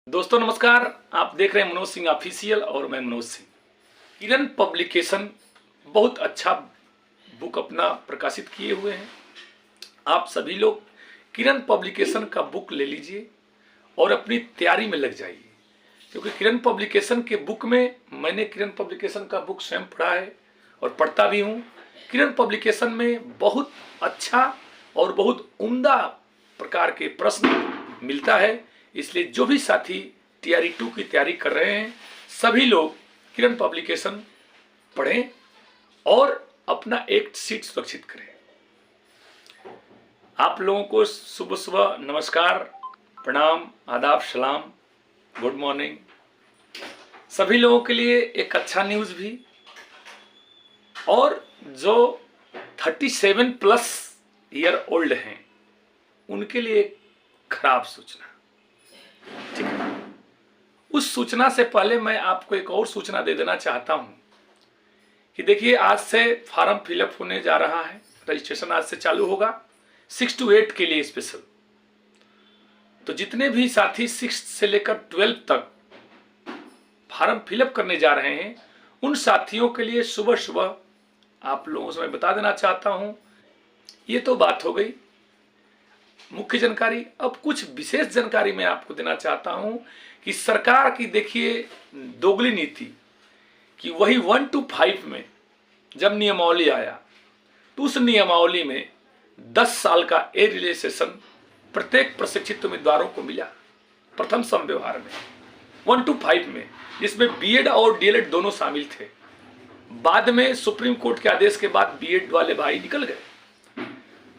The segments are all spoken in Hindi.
दोस्तों नमस्कार। आप देख रहे हैं मनोज सिंह ऑफिशियल और मैं मनोज सिंह। किरण पब्लिकेशन बहुत अच्छा बुक अपना प्रकाशित किए हुए हैं। आप सभी लोग किरण पब्लिकेशन का बुक ले लीजिए और अपनी तैयारी में लग जाइए, क्योंकि किरण पब्लिकेशन के बुक में मैंने किरण पब्लिकेशन का बुक स्वयं पढ़ा है और पढ़ता भी हूँ। किरण पब्लिकेशन में बहुत अच्छा और बहुत उम्दा प्रकार के प्रश्न मिलता है। इसलिए जो भी साथी टीआरई 2 की तैयारी कर रहे हैं सभी लोग किरण पब्लिकेशन पढ़ें और अपना एक सीट सुरक्षित करें। आप लोगों को सुबह सुबह नमस्कार, प्रणाम, आदाब, सलाम, गुड मॉर्निंग। सभी लोगों के लिए एक अच्छा न्यूज़ भी, और जो 37 प्लस ईयर ओल्ड हैं उनके लिए एक खराब सूचना। ठीक है, उस सूचना से पहले मैं आपको एक और सूचना दे देना चाहता हूं कि देखिए, आज से फॉर्म फिलअप होने जा रहा है। रजिस्ट्रेशन आज से चालू होगा 6 to 8 के लिए स्पेशल। तो जितने भी साथी 6 से लेकर 12 तक फॉर्म फिलअप करने जा रहे हैं उन साथियों के लिए सुबह सुबह आप लोगों से मैं बता देना चाहता हूं। ये तो बात हो गई मुख्य जानकारी। अब कुछ विशेष जानकारी मैं आपको देना चाहता हूं कि सरकार की देखिए दोगली नीति कि वही 1 to 5 में जब नियमावली आया तो उस नियमावली में 10 साल का एज रिलैक्सेशन प्रत्येक प्रशिक्षित उम्मीदवारों को मिला प्रथम समव्यवहार में 1 to 5 में, जिसमें बीएड और डीएलएड दोनों शामिल थे। बाद में सुप्रीम कोर्ट के आदेश के बाद बीएड वाले भाई निकल गए।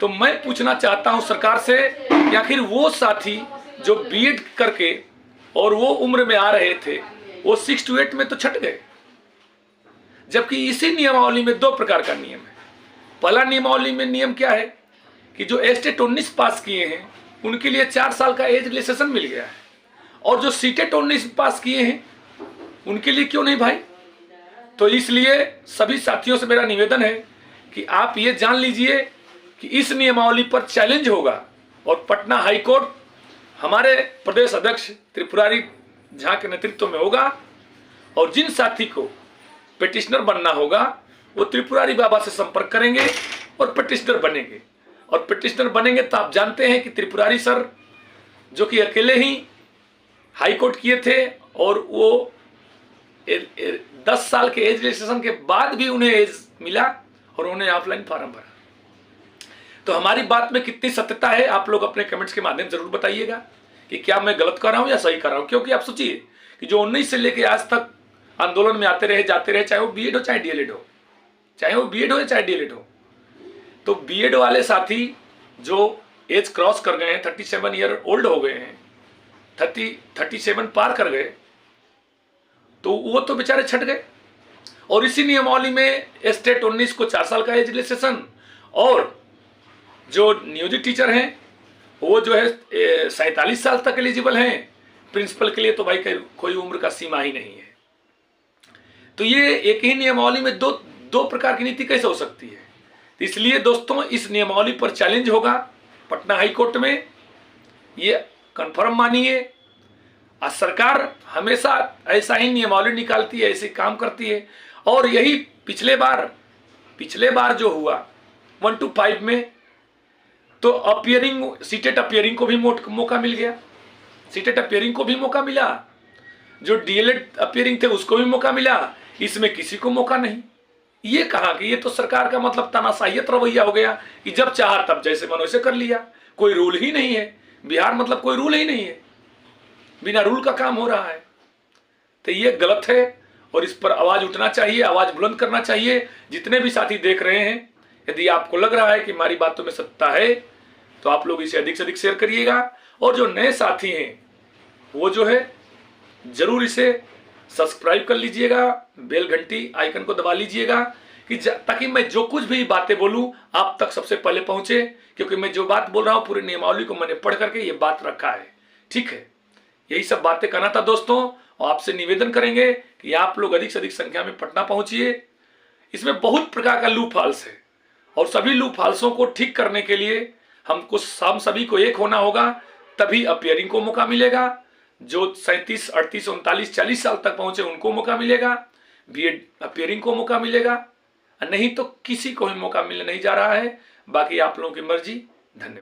तो मैं पूछना चाहता हूं सरकार से कि आखिर वो साथी जो बीएड करके और वो उम्र में आ रहे थे वो 6 to 8 में तो छट गए, जबकि इसी नियमावली में 2 प्रकार का नियम है। पहला नियमावली में नियम क्या है कि जो एस्टेट 19 पास किए हैं उनके लिए 4 साल का एज रिलैक्सेशन मिल गया है, और जो सीटेट 19 पास किए हैं उनके लिए क्यों नहीं भाई। तो इसलिए सभी साथियों से मेरा निवेदन है कि आप ये जान लीजिए कि इस नियमावली पर चैलेंज होगा और पटना हाईकोर्ट हमारे प्रदेश अध्यक्ष त्रिपुरारी झा के नेतृत्व में होगा, और जिन साथी को पिटिशनर बनना होगा वो त्रिपुरारी बाबा से संपर्क करेंगे और पिटिशनर बनेंगे। और पिटिशनर बनेंगे तो आप जानते हैं कि त्रिपुरारी सर जो कि अकेले ही हाईकोर्ट किए थे और वो 10 साल के एज रिलैक्सेशन के बाद भी उन्हें एज मिला और उन्होंने ऑफलाइन फॉर्म भरा। तो हमारी बात में कितनी सत्यता है आप लोग अपने कमेंट्स के माध्यम से जरूर बताइएगा कि क्या मैं गलत कर रहा हूं या सही कर रहा हूं। क्योंकि आप सोचिए कि जो 19 से लेके आज तक आंदोलन में आते रहे जाते रहे, चाहे वो बीएड हो चाहे डीएलएड हो, चाहे वो बीएड हो या चाहे डीएलएड हो, तो बीएड वाले साथी जो एज क्रॉस कर गए हैं, 37 ईयर ओल्ड हो गए हैं, 37 पार कर गए, तो वो तो बेचारे छट गए। और इसी नियमावली में एस्टेट 19 को 4 साल का एज रिलैक्सेशन, और जो नियोजित टीचर हैं वो जो है 47 साल तक एलिजिबल हैं। प्रिंसिपल के लिए तो भाई कोई उम्र का सीमा ही नहीं है। तो ये एक ही नियमावली में दो प्रकार की नीति कैसे हो सकती है। तो इसलिए दोस्तों इस नियमावली पर चैलेंज होगा पटना हाई कोर्ट में, ये कंफर्म मानिए। सरकार हमेशा ऐसा ही नियमावली निकालती है, ऐसे काम करती है। और यही पिछले बार जो हुआ 1 to 5 में, तो सीटेट अपियरिंग को भी मौका मिल गया, सीटेट अपियरिंग को भी मौका मिला, जो डीएलएड अपियरिंग थे उसको भी मौका मिला, इसमें किसी को मौका नहीं। ये कहा कि ये तो सरकार का मतलब तानाशाहियत रवैया हो गया कि जब चाहा तब जैसे मन वैसे कर लिया, कोई रूल ही नहीं है। बिहार मतलब कोई रूल ही नहीं है, बिना रूल का काम हो रहा है। तो ये गलत है और इस पर आवाज उठना चाहिए, आवाज बुलंद करना चाहिए। जितने भी साथी देख रहे हैं, यदि आपको लग रहा है कि हमारी बातों में सत्ता है तो आप लोग इसे अधिक से अधिक शेयर करिएगा। और जो नए साथी हैं वो जो है जरूर इसे सब्सक्राइब कर लीजिएगा, बेल घंटी आइकन को दबा लीजिएगा कि ताकि मैं जो कुछ भी बातें बोलूं आप तक सबसे पहले पहुंचे। क्योंकि मैं जो बात बोल रहा हूं पूरी नियमावली को मैंने पढ़ करके ये बात रखा है। ठीक है, यही सब बातें करना था दोस्तों, और आपसे निवेदन करेंगे कि आप लोग अधिक से अधिक संख्या में पटना पहुंचिए। इसमें बहुत प्रकार का लूप हॉल्स है और सभी लूप हॉल्सों को ठीक करने के लिए हम सभी को एक होना होगा, तभी अपियरिंग को मौका मिलेगा, जो 37, 38, 39, 40 साल तक पहुंचे उनको मौका मिलेगा, बीएड अपियरिंग को मौका मिलेगा, नहीं तो किसी को भी मौका मिलने नहीं जा रहा है। बाकी आप लोगों की मर्जी। धन्यवाद।